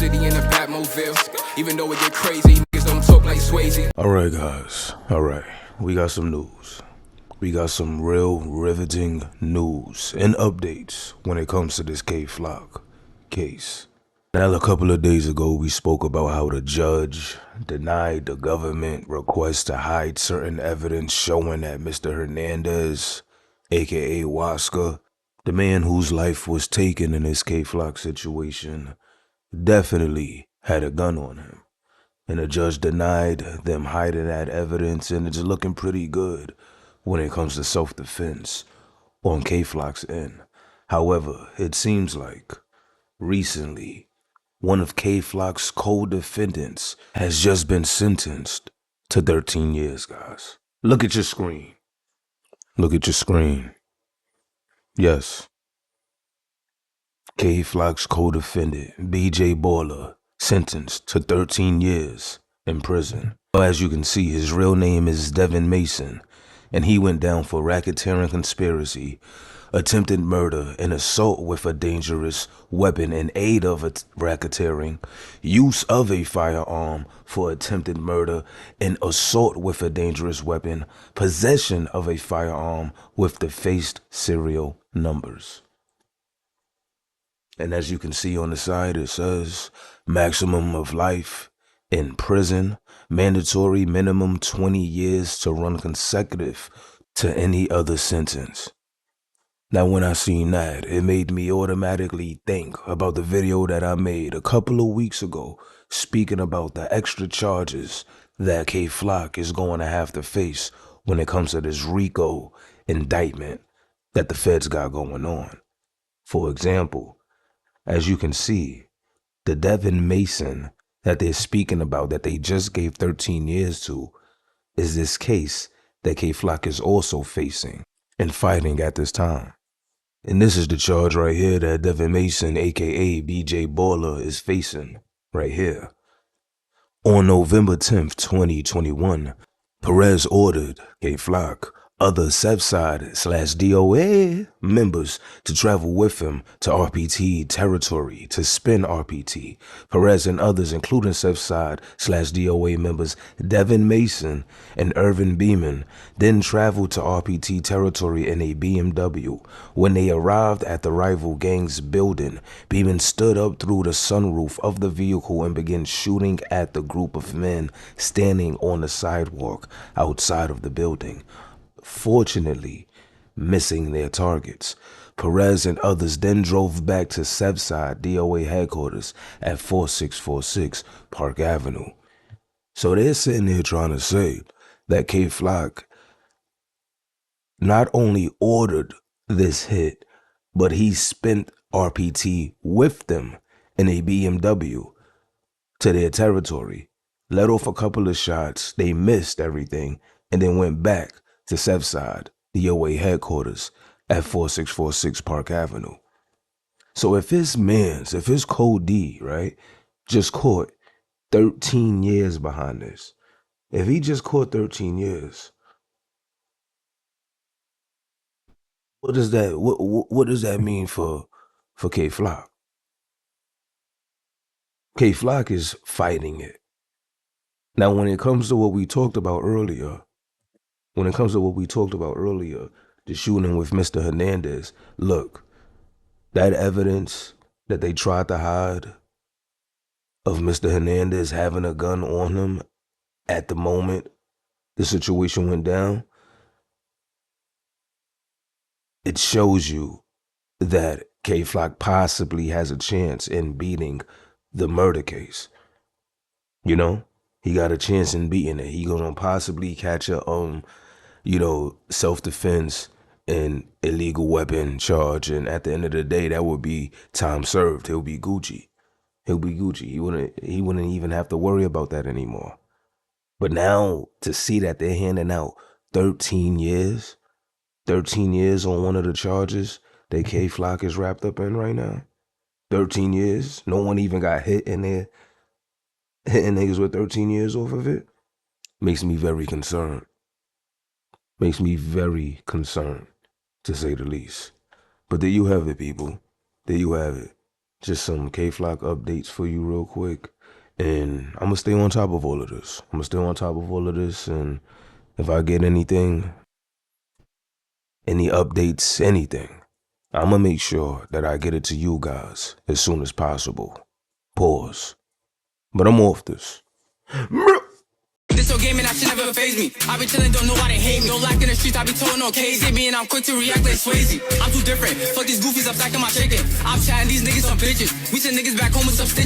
city in a Batmobile. Even though it get crazy, niggas don't talk like Swayze. Alright guys, alright, we got some news. We got some real riveting news and updates when it comes to this KayFlock case. Now, a couple of days ago, we spoke about how the judge denied the government request to hide certain evidence showing that Mr. Hernandez, aka Waska, the man whose life was taken in this KayFlock situation, definitely had a gun on him. And the judge denied them hiding that evidence, and it's looking pretty good when it comes to self-defense on KayFlock's end. However, it seems like recently, one of KayFlock's co-defendants has just been sentenced to 13 years, guys. Look at your screen. Look at your screen. Yes. KayFlock's co-defendant, BJ Baller, sentenced to 13 years in prison. As you can see, his real name is Devin Mason, and he went down for racketeering conspiracy, attempted murder, and assault with a dangerous weapon in aid of racketeering, use of a firearm for attempted murder, and assault with a dangerous weapon, possession of a firearm with defaced serial numbers. And as you can see on the side, it says maximum of life in prison, mandatory minimum 20 years to run consecutive to any other sentence. Now, when I seen that, it made me automatically think about the video that I made a couple of weeks ago, speaking about the extra charges that KayFlock is going to have to face when it comes to this RICO indictment that the feds got going on. For example, as you can see, the Devin Mason that they're speaking about, that they just gave 13 years to, is this case that KayFlock is also facing and fighting at this time. And this is the charge right here that Devin Mason, aka BJ Baller, is facing right here. On November 10th, 2021, Perez ordered KayFlock, other Southside/DOA members to travel with him to RPT territory to spin RPT. Perez and others, including Southside/DOA members Devin Mason and Irvin Beeman, then traveled to RPT territory in a BMW. When they arrived at the rival gang's building, Beeman stood up through the sunroof of the vehicle and began shooting at the group of men standing on the sidewalk outside of the building, fortunately missing their targets. Perez and others then drove back to Southside DOA headquarters at 4646 Park Avenue. So they're sitting here trying to say that KayFlock not only ordered this hit, but he spent RPT with them in a BMW to their territory, let off a couple of shots, they missed everything, and then went back to Southside DOA headquarters at 4646 Park Avenue. So if his Code D, right, just caught 13 years behind this, if he just caught 13 years, what does that mean for KayFlock? KayFlock is fighting it. Now, when it comes to what we talked about earlier, the shooting with Mr. Hernandez, look, that evidence that they tried to hide of Mr. Hernandez having a gun on him at the moment the situation went down, it shows you that KayFlock possibly has a chance in beating the murder case. You know, he got a chance in beating it. He gonna possibly catch a self-defense and illegal weapon charge, and at the end of the day, that would be time served. He'll be Gucci. He wouldn't even have to worry about that anymore. But now to see that they're handing out 13 years on one of the charges that KayFlock is wrapped up in right now, 13 years, no one even got hit in there, hitting niggas with 13 years off of it, makes me very concerned. Makes me very concerned, to say the least. But there you have it, people. There you have it. just some KayFlock updates for you real quick. And I'm gonna stay on top of all of this. And if I get anything, any updates, anything, I'm gonna make sure that I get it to you guys as soon as possible. Pause. But I'm off this. This whole game and that shit never faze me. I be chillin', don't know why they hate me. Don't lack in the streets, I be told no K's hit me and I'm quick to react like Swayze. I'm too different. Fuck these goofies, I'm stacking my chicken. I'm chatting these niggas some bitches. We send niggas back home with some stitches.